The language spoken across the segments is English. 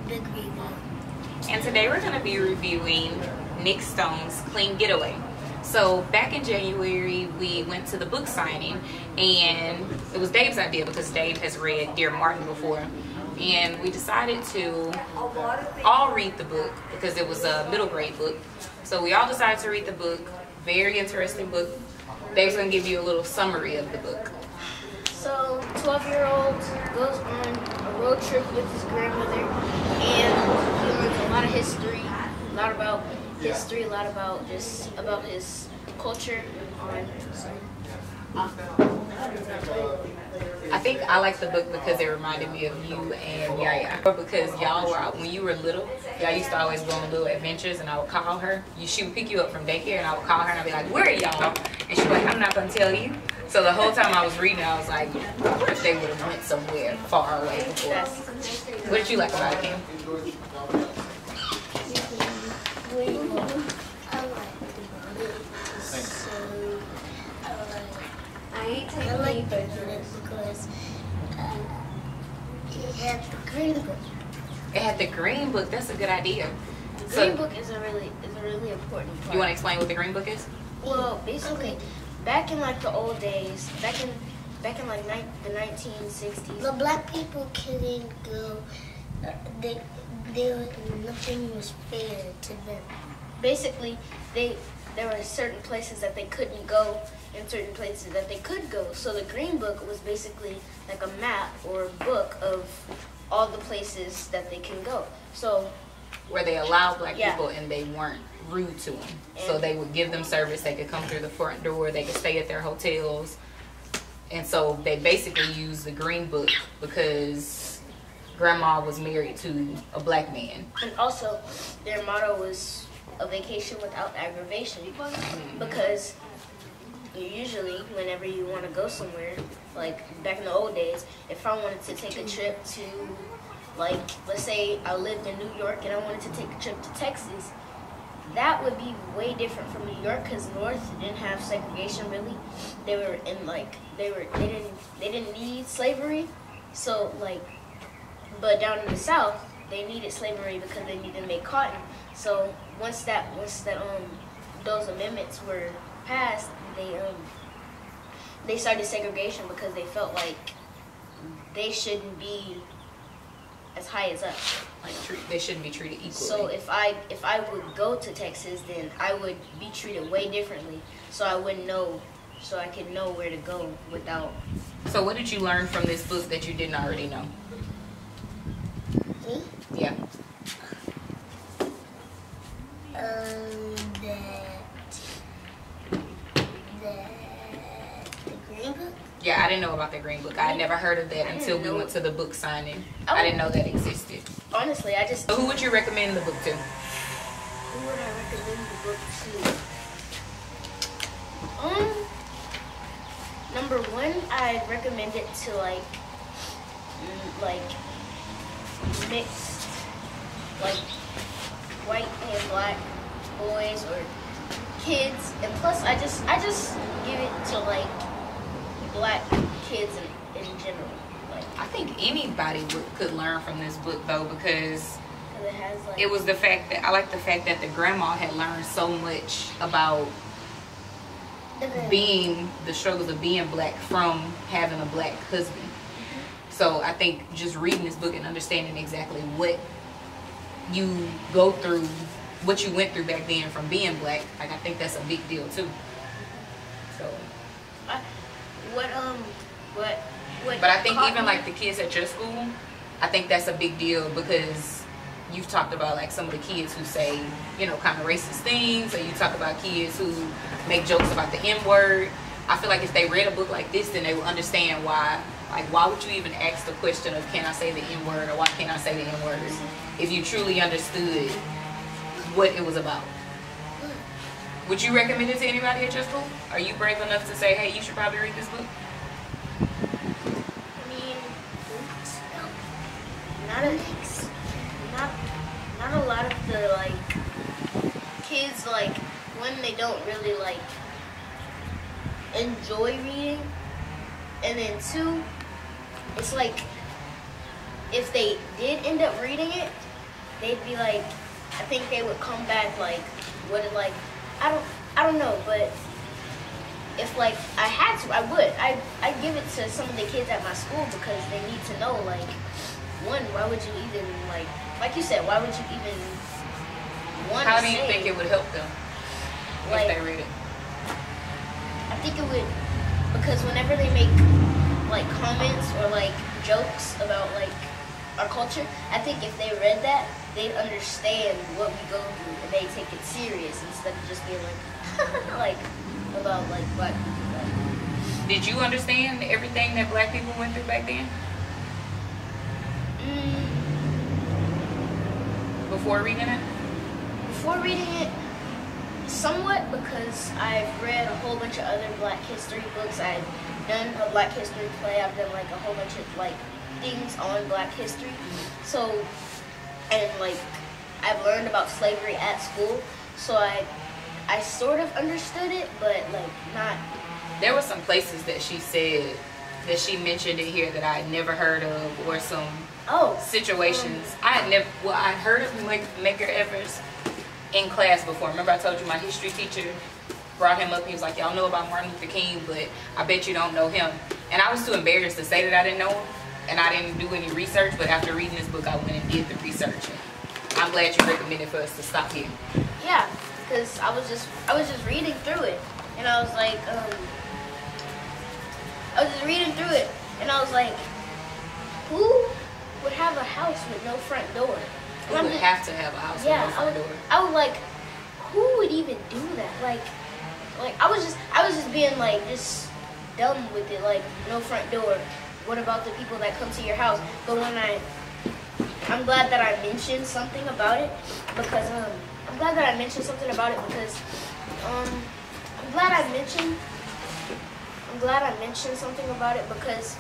Big review. And today we're going to be reviewing Nick Stone's Clean Getaway. So back in January, we went to the book signing, and it was Dave's idea because Dave has read Dear Martin before. And we decided to all read the book because it was a middle grade book. So we all decided to read the book. Very interesting book. Dave's going to give you a little summary of the book. So, 12-year-old goes on a road trip with his grandmother, and he learns a lot of history, a lot about history, a lot about just about his culture. I think I like the book because it reminded me of you and Yaya. Because y'all were out when you were little, y'all used to always go on little adventures, and I would call her. She would pick you up from daycare, and I would call her and I'd be like, "Where are y'all?" And she'd be like, "I'm not gonna tell you." So the whole time I was reading, I was like, what if they would have went somewhere far away before? What did you like about it, Kim? I like the because it had the green book. It had the green book. That's a good idea. The green book is a really important part. You want to explain what the green book is? Well, basically, back in like the old days, back in like the 1960s, The black people couldn't go. Nothing was fair to them. basically there were certain places that they couldn't go and certain places that they could go. So the green book was basically like a map or a book of all the places that they can go. So where they allowed black people and they weren't rude to them. So they would give them service. They could come through the front door. They could stay at their hotels. And so they basically used the green book because grandma was married to a black man. And also their motto was a vacation without aggravation, because usually whenever you want to go somewhere, like back in the old days, if I wanted to take a trip to, like, let's say I lived in New York and I wanted to take a trip to Texas, that would be way different from New York because North didn't have segregation really. They were in like they didn't need slavery, so like, but down in the South they needed slavery because they needed to make cotton. So once those amendments were passed, they started segregation because they felt like they shouldn't be as high as us. Like they shouldn't be treated equally. So if I would go to Texas, then I would be treated way differently. So I wouldn't know. So I could know where to go without. So what did you learn from this book that you didn't already know? Me? Yeah. The green book? Yeah, I didn't know about the green book. I had never heard of that until we went to the book signing. I didn't know that existed. Honestly, I just. So who would you recommend the book to? Who would I recommend the book to? Number one, I'd recommend it to like mixed, like white and black boys or kids, and plus I just give it to like black kids in general. Like, I think anybody could learn from this book though, because it has like, it was the fact that I like the fact that the grandma had learned so much about being the struggles of being black from having a black husband. So I think just reading this book and understanding exactly what you go through, what you went through back then from being black, like I think that's a big deal too. So but I think even like the kids at your school, I think that's a big deal because you've talked about like some of the kids who say, you know, kind of racist things, or you talk about kids who make jokes about the N-word. I feel like if they read a book like this, then they will understand why. Like, why would you even ask the question of can I say the N-word or why can't I say the N-word if you truly understood what it was about? Would you recommend it to anybody at your school? Are you brave enough to say, hey, you should probably read this book? I mean, not a lot of the like kids, like when they don't really like enjoy reading, and then two, it's like if they did end up reading it, they'd be like, I think they would come back like, what it like, I don't know, but if like I had to, I would. I'd give it to some of the kids at my school because they need to know, like, one, why would you even like you said, why would you even want to How do you think it would help them like, if they read it? I think it would, because whenever they make like comments or like jokes about like our culture, I think if they read that, they'd understand what we go through and they take it serious instead of just being like like about like black people. Did you understand everything that black people went through back then? Before reading it? Before reading it, somewhat, because I've read a whole bunch of other Black history books. I've done a Black history play. I've done like a whole bunch of like things on Black history. So, and like I've learned about slavery at school. So I sort of understood it, but like not. There were some places that she said that she mentioned in here that I had never heard of, or some situations I had never. Well, I heard of Medgar Evers in class before. Remember I told you my history teacher brought him up. He was like, y'all know about Martin Luther King, but I bet you don't know him. And I was too embarrassed to say that I didn't know him, and I didn't do any research. But after reading this book, I went and did the research. And I'm glad you recommended for us to stop here. Yeah, because I was just reading through it, and I was like, who would have a house with no front door? You would have to have a house with no front door. I would like, who would even do that? Like I was just being like just dumb with it, like no front door. What about the people that come to your house? But when I'm glad that I mentioned something about it because I'm glad I mentioned something about it because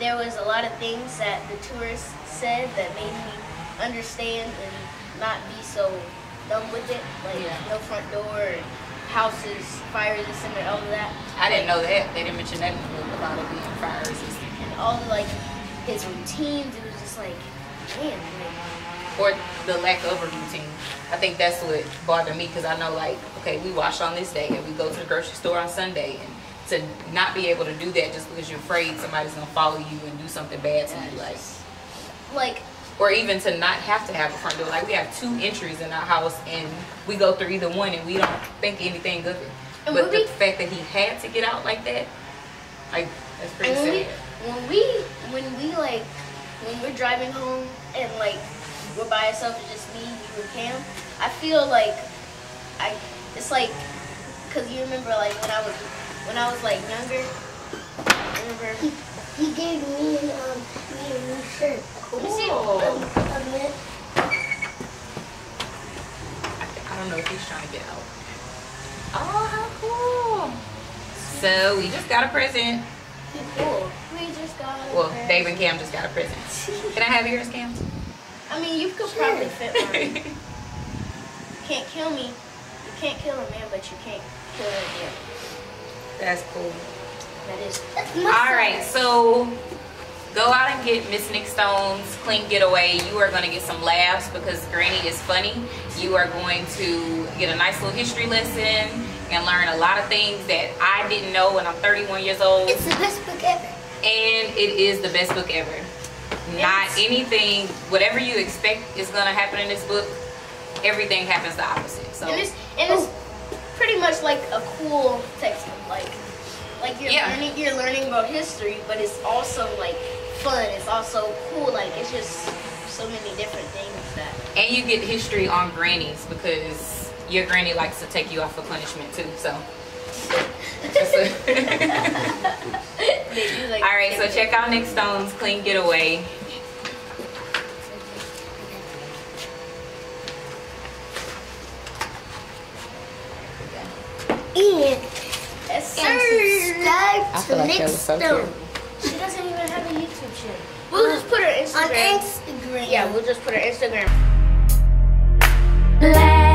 there was a lot of things that the tourists said that made me understand and not be so dumb with it, like no front door, and houses, fire resistant, all of that. I didn't know that. They didn't mention that in the book about it being fire resistant. And all the like his routines, it was just like, man, like, or the lack of a routine. I think that's what bothered me, because I know, like, okay, we wash on this day and we go to the grocery store on Sunday, and to not be able to do that just because you're afraid somebody's gonna follow you and do something bad to you, like, or even to not have to have a front door. Like, we have 2 entries in our house and we go through either one and we don't think anything of it. But the fact that he had to get out like that, like, that's pretty sad. When we're driving home and like we're by ourselves, it's just me, you, and Cam, I feel like it's like, cause you remember like when I was like younger, I remember He gave me a new shirt. Cool. A minute. I don't know if he's trying to get out. Oh, how cool. So we just got a present. Cool. We just got a Well, present. Dave and Cam just got a present. Can I have yours, Cam? I mean, you could probably fit mine. You can't kill me. You can't kill a man, but you can't kill an idea. That's cool. That is. Alright, so go out and get Miss Nick Stone's Clean Getaway. You are going to get some laughs because Granny is funny. You are going to get a nice little history lesson and learn a lot of things that I didn't know when I'm 31 years old. It's the best book ever. And it is the best book ever. Not anything, whatever you expect is going to happen in this book, everything happens the opposite. So And it's pretty much like a cool textbook. Like you're learning about history, but it's also like fun. It's also cool. Like, it's just so many different things that. And you get history on grannies because your granny likes to take you off for punishment too. So. Alright, so check out Nick Stone's Clean Getaway. And I feel like that was so cute. She doesn't even have a YouTube channel. We'll just put her Instagram. On Instagram. Yeah, we'll just put her Instagram. Laugh.